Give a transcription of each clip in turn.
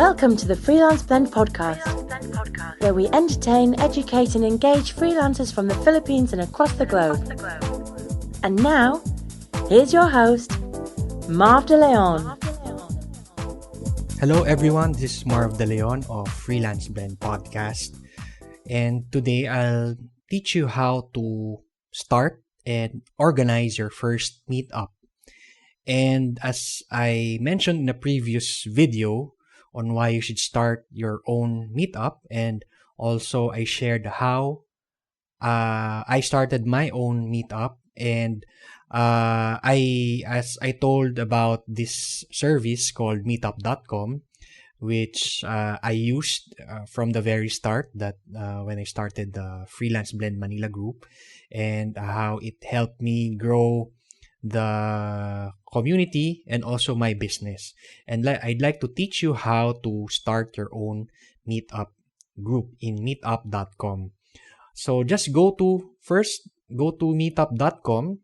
Welcome to the Freelance Blend podcast, where we entertain, educate and engage freelancers from the Philippines and across the globe. And now, here's your host, Marv De Leon. Hello everyone, this is Marv De Leon of Freelance Blend podcast. And today I'll teach you how to start and organize your first meetup. And as I mentioned in a previous video on why you should start your own meetup, and also I shared how I started my own meetup, and as I told about this service called Meetup.com, which I used from the very start, that when I started the Freelance Blend Manila group, and how it helped me grow the community and also my business. And I'd like to teach you how to start your own meetup group in meetup.com. So just go to meetup.com,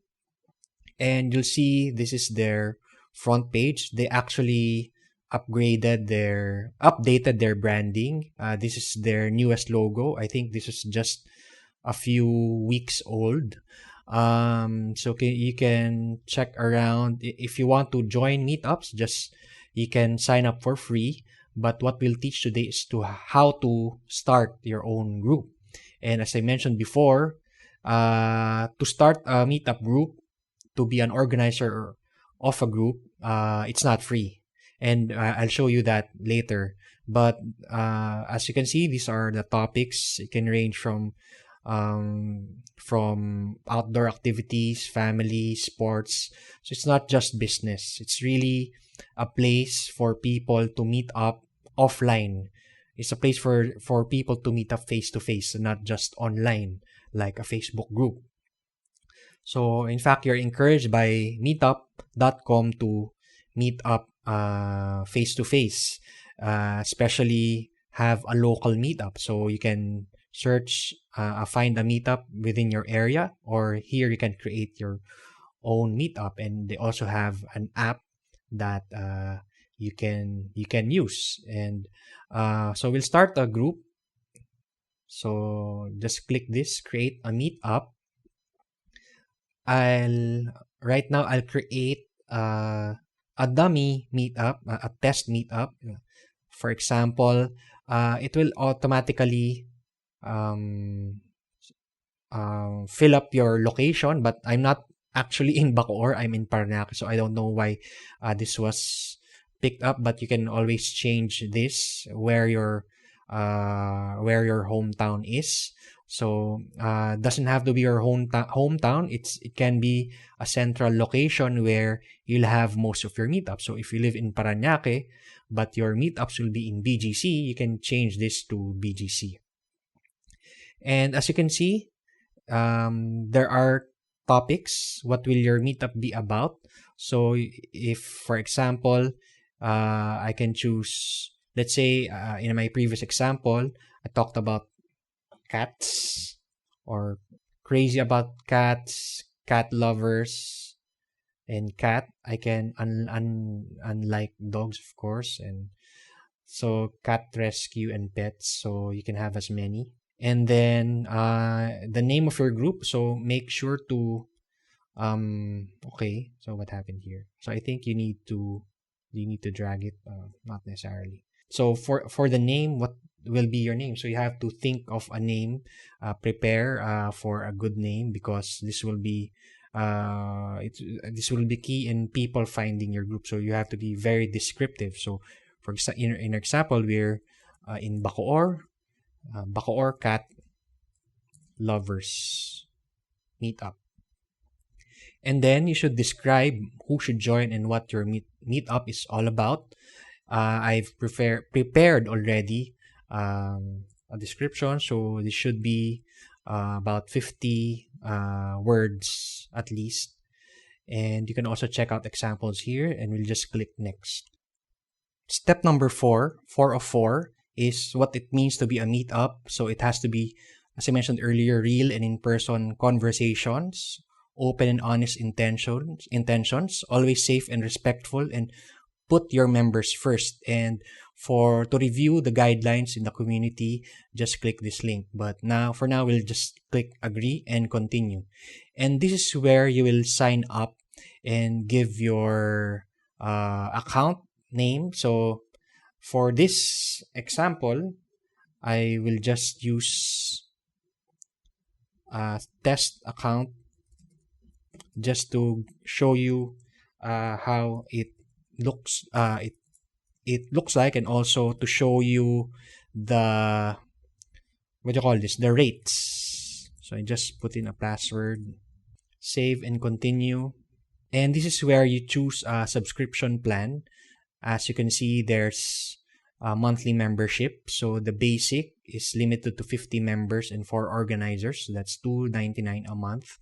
and you'll see this is their front page. They actually updated their branding. This is their newest logo. I think this is just a few weeks old. So you can check around. If you want to join meetups, you can sign up for free. But what we'll teach today is how to start your own group. And as I mentioned before, to start a meetup group, to be an organizer of a group, it's not free. And I'll show you that later. But as you can see, these are the topics. It can range from outdoor activities, family, sports. So it's not just business. It's really a place for people to meet up offline. It's a place for people to meet up face to face, not just online like a Facebook group. So in fact, you're encouraged by meetup.com to meet up face to face, especially have a local meetup. So you can search, find a meetup within your area, or here you can create your own meetup. And they also have an app that you can use. And so we'll start a group. So just click this, create a meetup. Right now I'll create a dummy meetup, a test meetup. For example, it will automatically fill up your location, but I'm not actually in Bacoor. I'm in Paranaque, so I don't know why this was picked up. But you can always change this where your hometown is. So doesn't have to be your hometown. It can be a central location where you'll have most of your meetups. So if you live in Paranaque but your meetups will be in BGC, you can change this to BGC. And as you can see, there are topics. What will your meetup be about? So if, for example, I can choose, let's say, in my previous example, I talked about cats, or crazy about cats, cat lovers, and cat. I can, unlike dogs, of course, and so cat rescue and pets. So you can have as many. And then the name of your group. So make sure to okay. So what happened here? So I think you need to drag it. Not necessarily. So for the name, what will be your name? So you have to think of a name. Prepare for a good name, because this will be key in people finding your group. So you have to be very descriptive. So for in example, we're in Bacoor. Bacoor Cat Lovers Meetup. And then you should describe who should join and what your meetup is all about. I've prepared already a description, so this should be about 50 words at least. And you can also check out examples here, and we'll just click next. Step number 4 of 4, is what it means to be a meetup. So it has to be, as I mentioned earlier, real and in-person conversations, open and honest intentions, always safe and respectful, and put your members first. And to review the guidelines in the community, just click this link. But for now, we'll just click agree and continue. And this is where you will sign up and give your account name. So for this example, I will just use a test account just to show you how it looks. It looks like, and also to show you the the rates. So I just put in a password, save and continue. And this is where you choose a subscription plan. As you can see, there's a monthly membership. So the basic is limited to 50 members and 4 organizers. So that's $2.99 a month.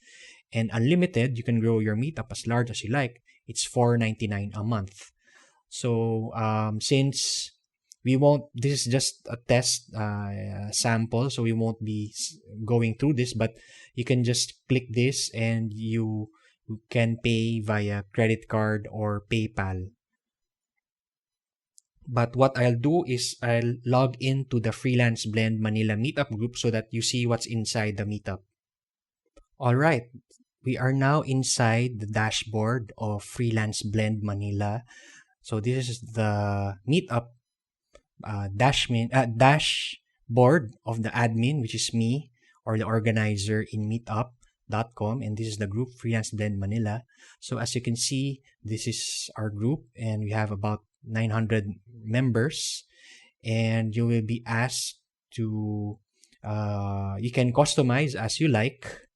And unlimited, you can grow your meetup as large as you like. It's $4.99 a month. So since this is just a test sample, so we won't be going through this, but you can just click this and you can pay via credit card or PayPal. But what I'll do is I'll log into the Freelance Blend Manila Meetup group so that you see what's inside the meetup. All right, we are now inside the dashboard of Freelance Blend Manila. So this is the meetup dashboard of the admin, which is me, or the organizer in meetup.com, and this is the group Freelance Blend Manila. So as you can see, this is our group, and we have about 900 members, and you will be asked to you can customize as you like.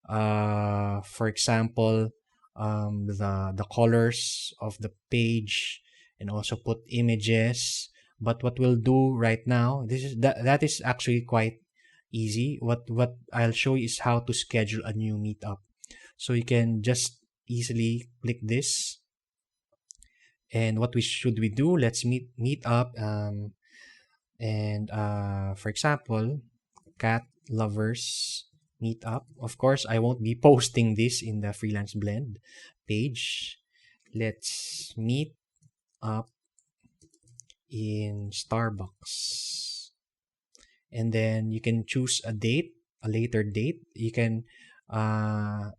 For example, the colors of the page, and also put images. But what we'll do right now, that is actually quite easy. What I'll show you is how to schedule a new meetup. So you can just easily click this. And what should we do? Let's meet up. For example, cat lovers meetup. Of course, I won't be posting this in the Freelance Blend page. Let's meet up in Starbucks. And then you can choose a later date. You can or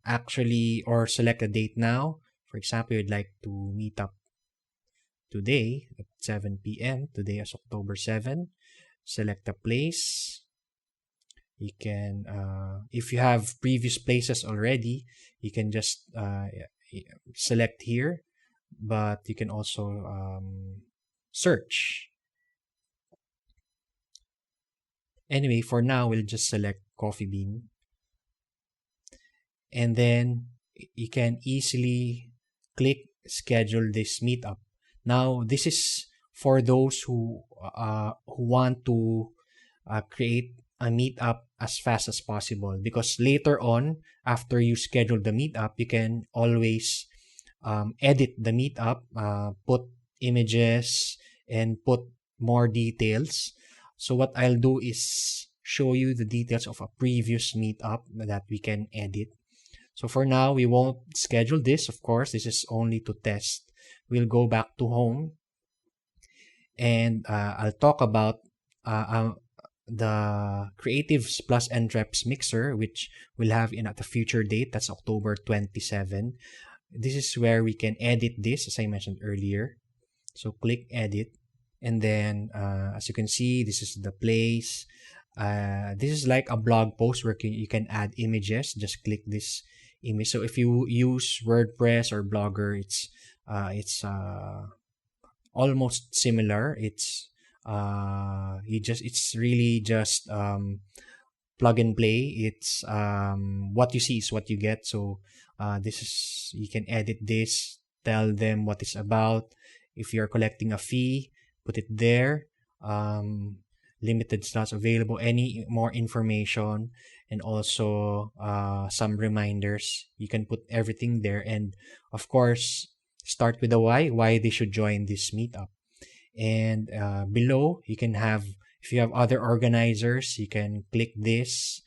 select a date now. For example, you'd like to meet up today at 7 p.m. Today is October 7. Select a place. You can, if you have previous places already, you can just select here, but you can also search. Anyway, for now, we'll just select Coffee Bean. And then you can easily click schedule this meetup. Now, this is for those who want to create a meetup as fast as possible, because later on, after you schedule the meetup, you can always edit the meetup, put images, and put more details. So what I'll do is show you the details of a previous meetup that we can edit. So for now, we won't schedule this. Of course, this is only to test. We'll go back to home, and I'll talk about the Creatives Plus Entreps Mixer, which we'll have at a future date. That's October 27. This is where we can edit this, as I mentioned earlier. So click edit. And then, as you can see, this is the place. This is like a blog post where you can add images. Just click this image. So if you use WordPress or Blogger, it's almost similar. It's really just plug and play. It's what you see is what you get. So you can edit this, tell them what it's about. If you're collecting a fee, put it there. Limited slots available, any more information, and also some reminders. You can put everything there, and of course, start with the why they should join this meetup. And below, you can have, if you have other organizers, you can click this,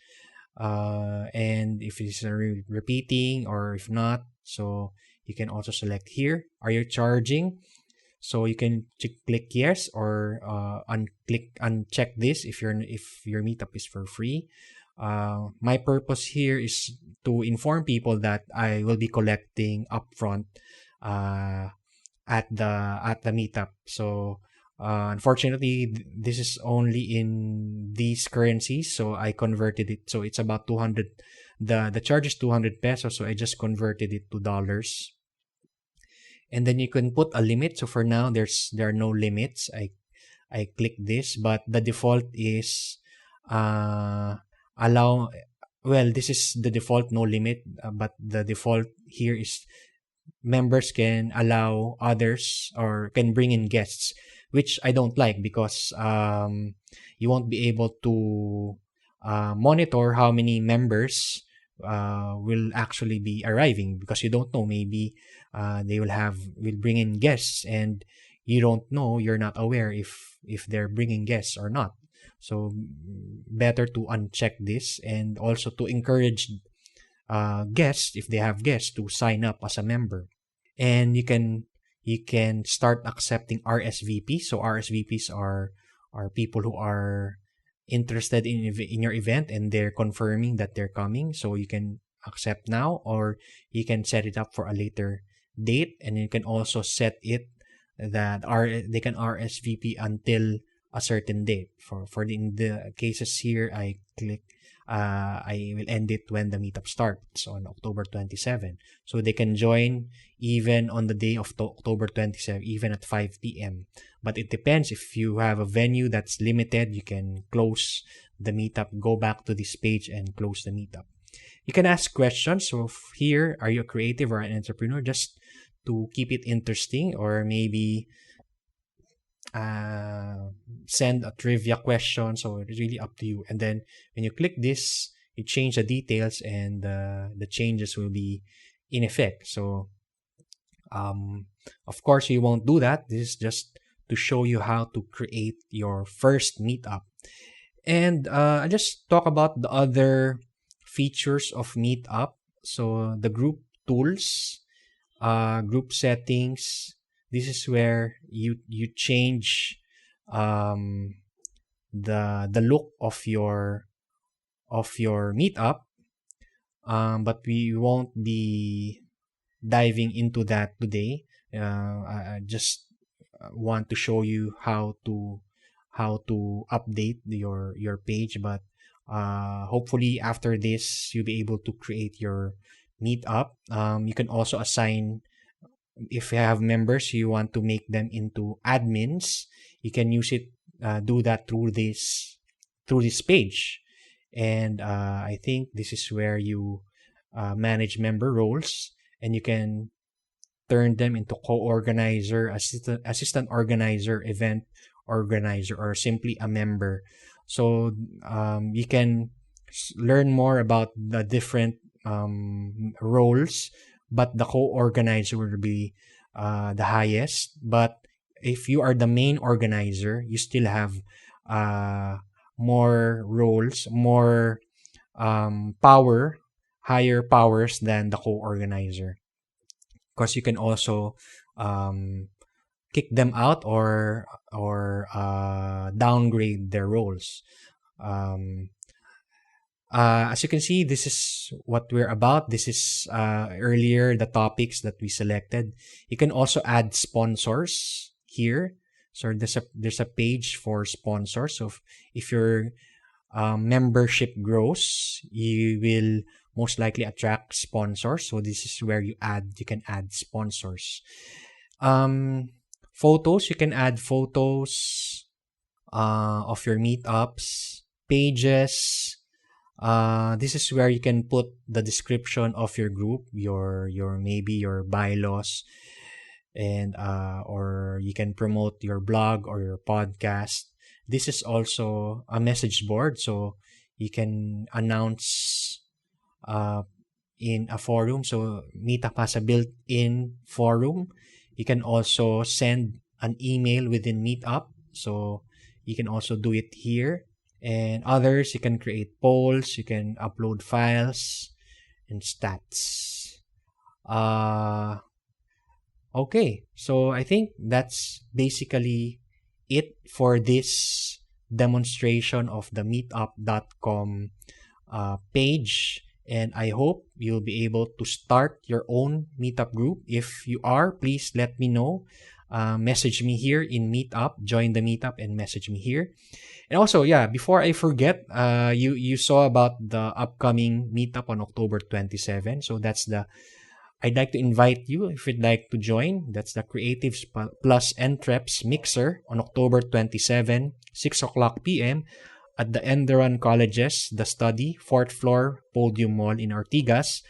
and if it's repeating or if not, so you can also select here. Are you charging? So you can click yes or uncheck this if your meetup is for free. My purpose here is to inform people that I will be collecting upfront uh, at the meetup. So unfortunately, this is only in these currencies, so I converted it. So it's about 200. The charge is 200 pesos, so I just converted it to dollars. And then you can put a limit. So for now, there are no limits. I click this, but the default is uh, allow. Well, this is the default, no limit. But the default here is members can allow others or can bring in guests, which I don't like because you won't be able to monitor how many members will actually be arriving because you don't know. Maybe they will bring in guests and you don't know. You're not aware if they're bringing guests or not. So better to uncheck this and also to encourage guests, if they have guests, to sign up as a member. And you can start accepting RSVP. So RSVPs are people who are interested in your event and they're confirming that they're coming. So you can accept now, or you can set it up for a later date, and you can also set it that they can RSVP until a certain date. In the cases here, I will end it when the meetup starts on October 27. So they can join even on the day of October 27, even at 5 p.m. But it depends. If you have a venue that's limited, you can close the meetup, go back to this page and close the meetup. You can ask questions. So here, are you a creative or an entrepreneur? Just to keep it interesting, or maybe send a trivia question. So it's really up to you. And then when you click this, you change the details, and the changes will be in effect. So of course, you won't do that. This is just to show you how to create your first meetup. And I just talk about the other features of Meetup. So the group tools, group settings. This is where you change the look of your meetup. But we won't be diving into that today. I just want to show you how to update your page. But hopefully after this, you'll be able to create your meetup. You can also assign, if you have members, you want to make them into admins, you can do that through this page. And I think this is where you manage member roles, and you can turn them into co-organizer, assistant organizer, event organizer, or simply a member. So you can learn more about the different roles, but the co-organizer will be the highest. But if you are the main organizer, you still have more roles, more power, higher powers than the co-organizer, because you can also kick them out or downgrade their roles. As you can see, this is what we're about. This is earlier the topics that we selected. You can also add sponsors here. So there's a page for sponsors. So if your membership grows, you will most likely attract sponsors. So this is where you can add sponsors. Photos, you can add photos of your meetups. Pages. This is where you can put the description of your group, your maybe your bylaws, and or you can promote your blog or your podcast. This is also a message board, so you can announce in a forum. So Meetup has a built-in forum. You can also send an email within Meetup, so you can also do it here. And others, you can create polls, you can upload files and stats. Okay, so I think that's basically it for this demonstration of the meetup.com page. And I hope you'll be able to start your own meetup group. If you are, please let me know. Message me here in Meetup. Join the Meetup and message me here. And also, yeah, before I forget, you saw about the upcoming Meetup on October 27. So that's the I'd like to invite you if you'd like to join. That's the Creatives Plus Entreps Mixer on October 27, 6 o'clock p.m. at the Enderon College's The Study, 4th floor, Podium Mall in Ortigas.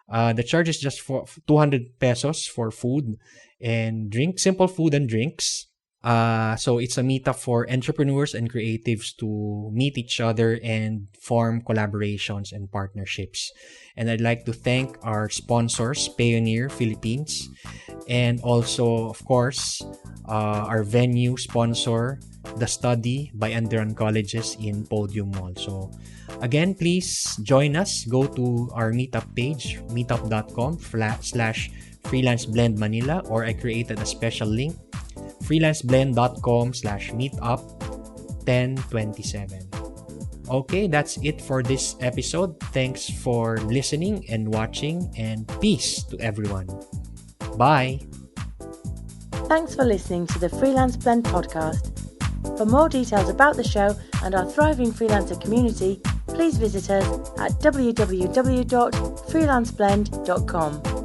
The charge is just for 200 pesos for food and drink, simple food and drinks. So it's a meetup for entrepreneurs and creatives to meet each other and form collaborations and partnerships. And I'd like to thank our sponsors, Payoneer Philippines, and also, of course, our venue sponsor, The Study by Enderon Colleges in Podium Mall. So again, please join us. Go to our meetup page, meetup.com/freelanceblend Manila, or I created a special link, freelanceblend.com/meetup 1027. Okay, that's it for this episode. Thanks for listening and watching, and peace to everyone. Bye. Thanks for listening to the Freelance Blend podcast. For more details about the show and our thriving freelancer community, please visit us at www.freelanceblend.com.